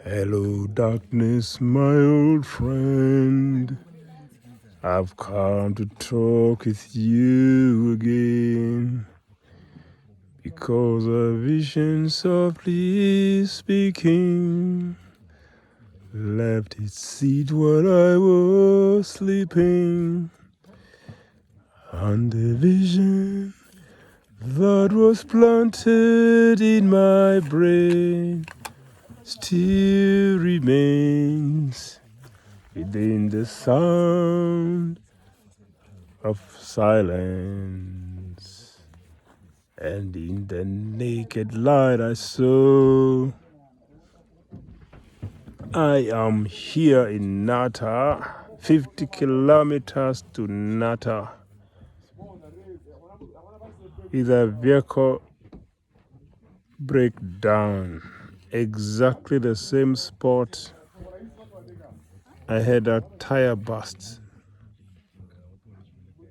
Hello, darkness, my old friend. I've come to talk with you again. Because a vision softly speaking left its seed while I was sleeping. And the vision that was planted in my brain still remains within the sound of silence. And in the naked light I saw, I am here in Nata, 50 kilometers to Nata, with a vehicle breakdown. Exactly the same spot I had a tire burst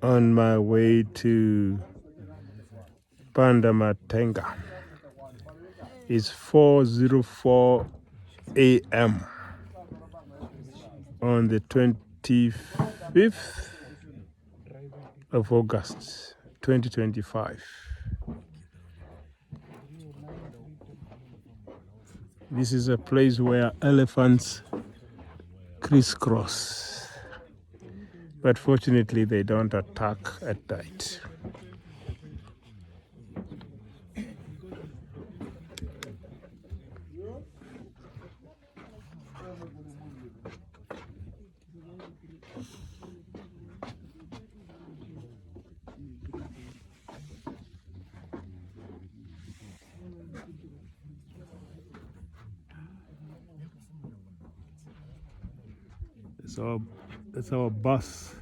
on my way to Pandamatenga. It's 4:04 a.m. on the 25th of August 2025. This is a place where elephants crisscross, but fortunately they don't attack at night. That's our bus.